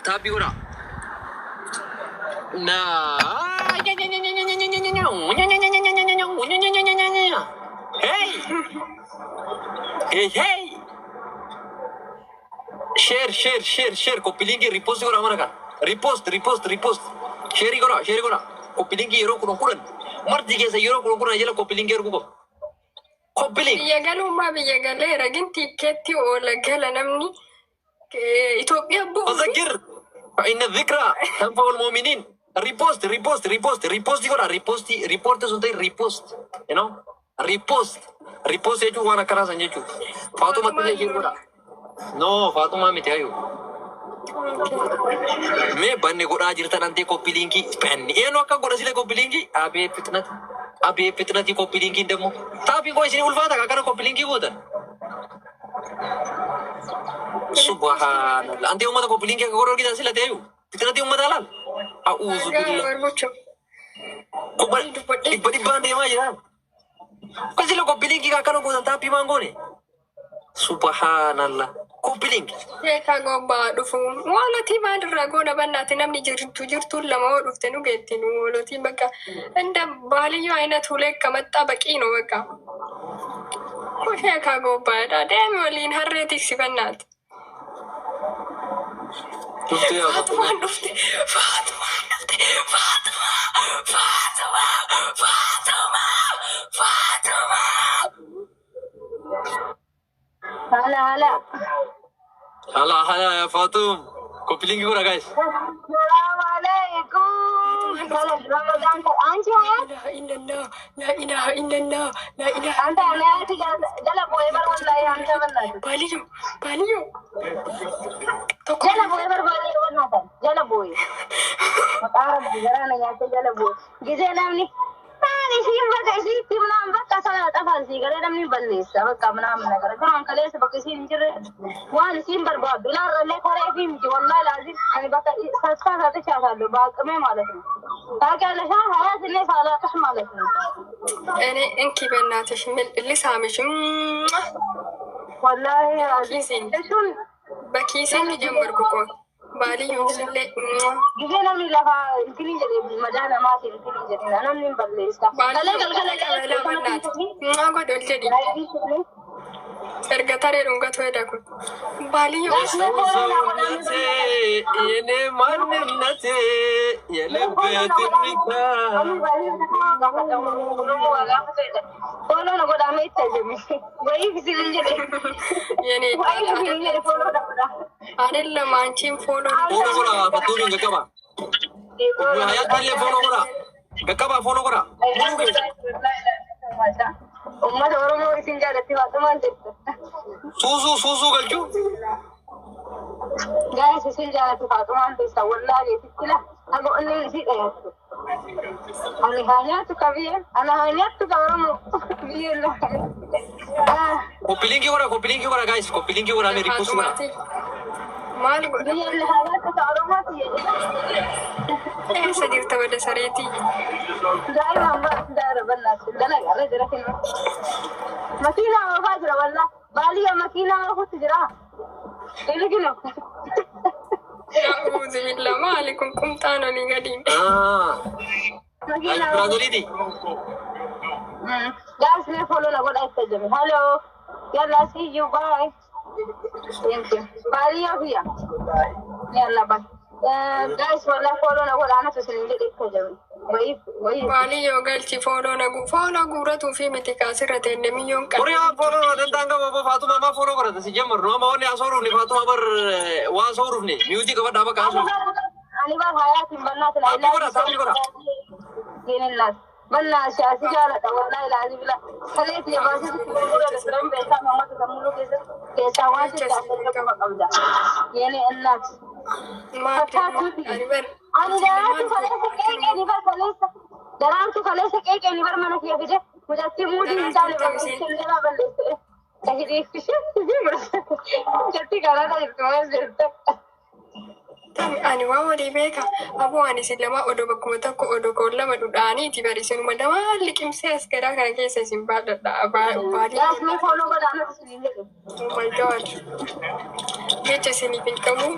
Tapi guna. Nah. Hey. Hey hey. Share. Copy link repost guna mana kan? Repost. Share guna. Copy link hero kurang. Marti kesa hero kurang aja lah copy link hero gua. Copy link. Biya galumma biya galera ginti ketti ola gala namni Ethiopia bu. أذكر فإن الذكرى تنفع المؤمنين. Repost guna. Report suntai repost. You know? Repost itu wana keras aja cu. Fatuma tu je guna. No, Fatuma miti ayu. Me banne guna ajirta nanti copy linki. Banne. Eno akka guna sila copy linki. Abe fitnati copy linki demo. Tapi kau sini ulfata kakak copy linki bukan. Subhanallah. Anti umat copy linki kakak orang kita sila tahu. Fitnati umat halal. Auzubillah. Ibadi bande aja. Kau sila copy linki kakak orang tapi manggo ni. Subhanallah. Copy link. Ya kago ba dufu. Wala ti ma drago na banna tinamni jirtu lama dufte nu getti nu wala ti baka. Anda baliyo aina thule kamatta baki no baka. Ko ya kago ba da dem walin harreti sibannat. Dufte ya Fatuma. Hala ya Fatum. Copy link guna guys. Assalamualaikum. Salam Ramadan ke anjo ya? La ilaha illallah. Anta ana jala boy bar wallahi anta wallahi. Baliyo. Jala boy bar wallahi wallahi. Jala boy. Makarab jarana ya jala boy. Gize namni. Ani simba kaisi timna amba kasala tafal si gare namni ballis ab kamna amna gare kan kale se bakisi injire wan simbar ba dolar le thare fim ji wallahi lazim ani baka sasta sate chalo ba kame ማለት ነው ታውቂያለሽ ሀያት እኔ ሳላቅሽ ማለት ነው እኔ እንኪ በእናትሽ ምን ልሳምሽ ወላሂ ኪሴን እሱን በኪሴን ጀመርኩ እኮ ባልዩ ስለ ጊዜ ነው የሚለፋ እንትን ይጀ መዳና ማት እንትን ይጀ ነው ምን በለስታ ከለ በእናት ማጎዶል ጀዲ ergatare lungato edaku baliyo yene manennate yelebet mita Follow na goda me tajemi wai bisilin jede yene adella manchin follow guna faturi ngakaba hayat kali follow guna Ummat Oromo isin jalatti Fatuman tettu. Susu galchu. Guys isin jalatti Fatuman tettu wallahi tikila. Ago anni isi dayattu. Ani hanyatu kaviye, ana hanyatu Oromo. Biyella. Copy link guna guys. Copy link guna me repost guna. mal go Biyella hanyatu Oromo tiye. esa dirta bada sareti Dai mamba dara banna dana gare jara kin. Makina wa fajra walla baliya makina wa khutjra. Ilgino. a'udhu billahi ma alaikum kumtano li gadin Makina Bradolidi. Guys, me follow na goda tajemi. Hello. Yalla see you bye. Thank you. Baliya bhiya. Yalla bye. Guys, wala follow na goda ana tusilinde tajemi. Wai baliyo galchi follow guratu fi mitika sirate nemiyon ka Korea follow dan tangga bapa Fatuma ma follow kara si jamar no ma woni asoru ni Fatuma bar wa asoru ni music apa daba kasu ani ba hayat banna tala guna yenillas banna shasi jala ta wallahi lazim la khalet ya basi gura da ran be sa mamma ta mulu ke sa wasi ta ta qabda yani annat ma aribar ani da tu kale ke ni ba kale daran tu kale ke ni bar mana kiya bije mujatti mudi insale ba chilla ba le tahidi jatti kala da ko ani waa walii beeka aboo ani isin lama odoo bakkuma tokko odoo koon lama dhudhaaniiti bari isinuma lamaa liqimsee as garaa kana keessa isin baadhadha baadii. Yaasni follow godhaana isin jedhu. Oh my god. jecha isiniif hin qabu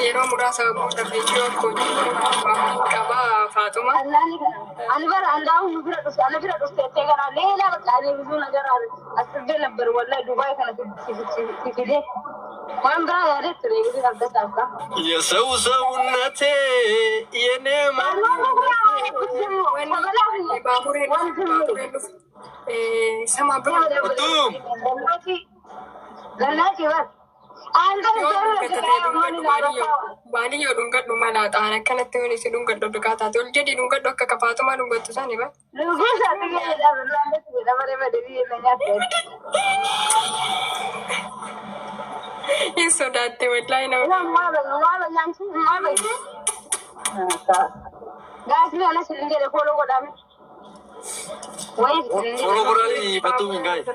yeroo muraasa booda viidiyoo qaba Faatuma. Ani bara andaa'u nu bira dhufe ana bira dhufe ta'e kana leela baqaanii bisu nagara asirra nabbar wallahi Dubai kana fide waan biraa yaadee ture bisu argataafka የሰው ሰውነቴ የኔ sama bira gannati bar baadiyyaa dhungadhu malaa xaana akkanatti yoon isi dhungadhu dhugaataati ol jedhi dhungadhu akka kafaatumaa dhungattu isaanii ba. Hin sodaatte wallaahi nama. Gaasni ana silin jedhe kooloo godhame. Follow godhanii Faatuma guys.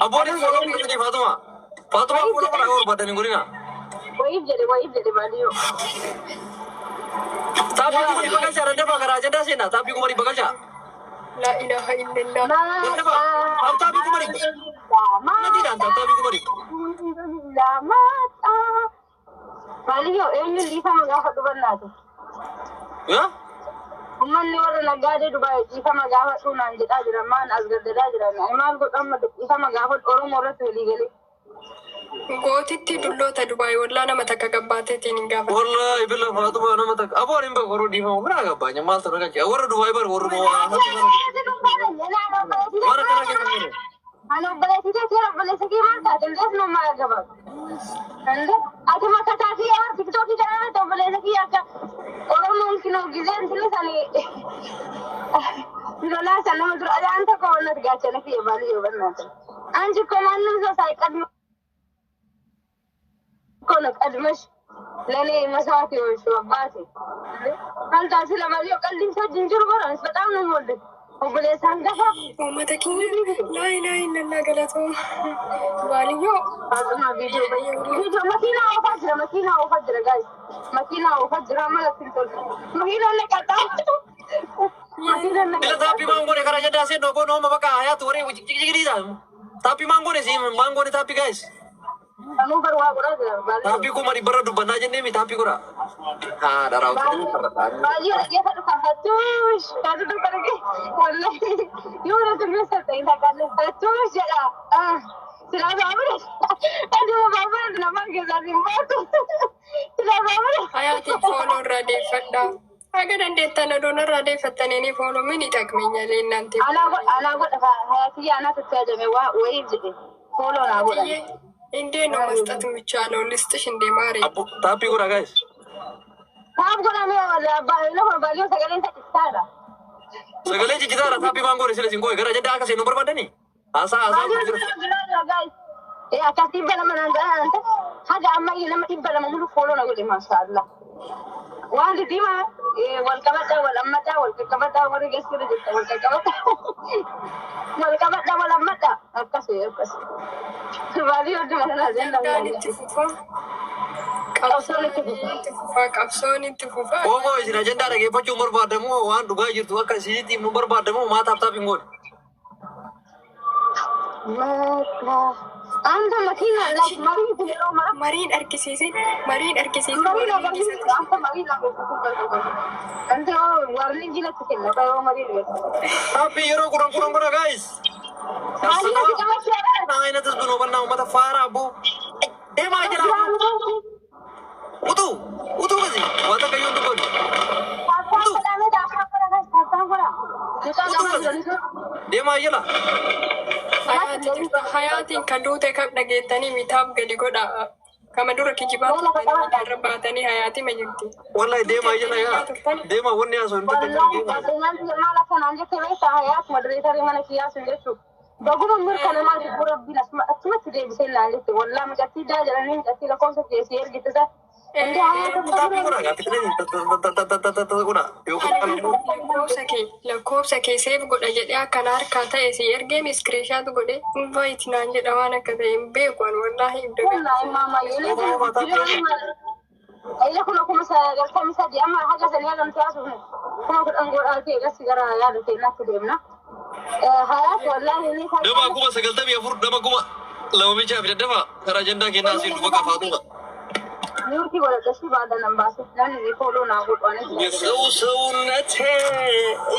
Abboonni follow godhanii Faatuma. Faatuma follow godhaa yoo barbaadanii godhina. Wayif jedhe baadiyoo. Taapii kumari bagalchaa dandafa garaa ajandaa seenaa taapii kumari bagalchaa. La ilaha illallah. Dandafa taapii kumari. Nadiidhaan taapii kumari. Baadiyoo eenyuun dhiifama gaafa dhufannaati. Uummanni warra naggaadee Dubaay dhiifama gaafa dhuunaan jedhaa jira maan as gaddadaa jiran maal godhamma dhiifama gaafa Oromoo irratti walii galee. Gootitti dulloota Dubaay wallaa nama takka gabbaateetiin hin gaafa. Wallahi bila Faatuma nama takka aboon hin beeku warra dhiifama biraa gabbaanya maal ta'u dhagaa warra Dubaay bar warra waan akkana keessatti. Ano obboleessitee seera obboleessa maal taate indees namaa gabaa. Ati makkataa fi yaa tiktookii kanarratti obboleessa kiyya akka Oromoon kinoo gizeen sinisanii lolaa san nama dura adaan tokko wannati gaachana kiyya baaliyyoo bannaata. Anji komaannin sosaa qadma kono qadmash ለኔ መስዋዕት የሆንሽ አባቴ አንተ ስለማሊዮ ቀልኝ ሰጅን ጅሩ በራስ በጣም ነው የምወደው ወብለህ ሳንገፋ ወመተኪ ላይ ለና ገለቶ ባልዮ አጥማ ቪዲዮ መኪና ወፈጅረ ጋይ መኪና ወፈጅረ ማለት ነው መኪና ለቀጣ ታፒ ማንጎኔ ከራጀዳ ሴ ዶጎ ነው መበቃ አያት ወሬ ጅግጅግዲዛ ታፒ ማንጎኔ ሲ ማንጎኔ ታፒ ጋይስ anu baru aku dah tapi ku mari beradu benda aja nih tapi ku dah darah baju dia satu terus pergi wallahi you udah terbiasa tak kan terus ya sudah bawa aduh bawa nama kita motor sudah bawa ayat follow rade fadda agar ande tanah donor rade fatta ini follow mini tak menyalin nanti anak hayati anak tersaja mewah wajib jadi follow aku Inde no መስጠት የሚቻለው ልስጥሽ እንደ ማሪ ታፒ ጉራ ጋይስ ታፒ ጉራ ነው ባለው ባለው ሰገሌ ጅጅታራ ታፒ ማንጎሪ ስለዚህ እንቆይ ገራ ጀዳ አከሰ ነው በርባደኒ አሳ ጋይስ አካቲ በለመና አንተ ሀጋ አማይ ለምን ይበለማ ሙሉ ፎሎ ነው ወደ ማሻአላ ዋንድ ዲማ ወልቀበዳ ወለመዳ ወልቀበዳ ወደ ገስከረ ወልቀበዳ ወለመዳ አከሰ ባሊዮ ደማና ዘንዳ qabsoon itti fufa omo isin ajenda dhaggeeffachuu barbaadamu waan dhugaa jirtu akka isiitiif nu barbaadamu maataaf taaf hin goone. Anta makina like mariin argisiisin ante warning jila tikilla tayo mariin tapi yeroo kurang guna guys nah ini terus benar benar mata Farah bu mah aja lah utuh kasih wata kayu untuk kau mah aja lah hayatin kadute kap nagetani mitab gadi goda kama dura kijibat darbatani hayati majibti wallahi mah aja lah ya mah warni aso hayat moderator mana kias ngesu bagum kana ma pura bilas ma atma tide bisela lete wallahi magati da jalani gati la konsa ke share gitu sa ende hayat tapi guna gati guna lakkoofsa kee seef godha jedhee akkana harkaa ta'e si ergee miskiriishaatu godhe invite naan jedha waan akka ta'e hin beeku an wallaahi Ayah kuna kuma saya kami saja amma haja saya dalam tiasu kuma kudang goral ke gas segera ya de nak demna hayat wallahi ini dama kuma sagalta bi fur dama kuma lawa mi cha bi dama kara janda ke nasi duba ka Faatuma Yuki wala kasi bada ng base. Nani ni follow na ako ano. የሰው ሰውነቴ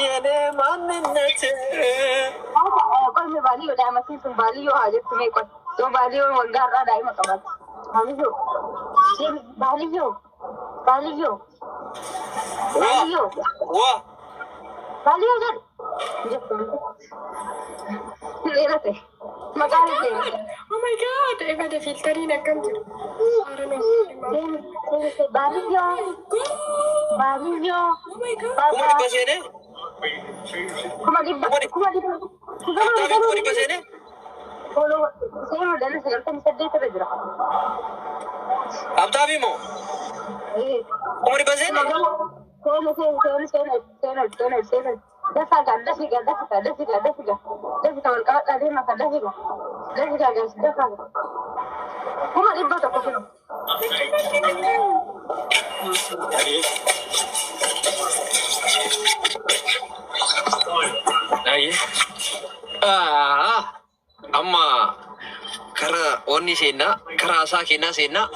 የኔ ማንነቴ Kung may baliyo, dahil masisong baliyo, halit tumikot. So baliyo, mag-gara, dahil makabat. Baliyo. Baliyo. Baliyo. Baliyo. ዋ Baliyo dyan. Hindi natin. Magalit eh. Oh my God! Iba na filterin na kanto. Parang no. Baliyo. Baliyo. Oh my God! kumari ba siya ne? Kumaliba. Kumaliba. Abtabi kumari ba siya ne? Follow. Sa'yo mo dala sa gantan sa dito na dira. Abtabi mo? Eh. kumari ba siya ne? Seno. Dasiga. Walqabat adee maka dasiga. Dasiga guys, dasiga. Kuma dhibba tokko fidu. Aye. Amma kara onni seenna karaa isaa kennaa seenna.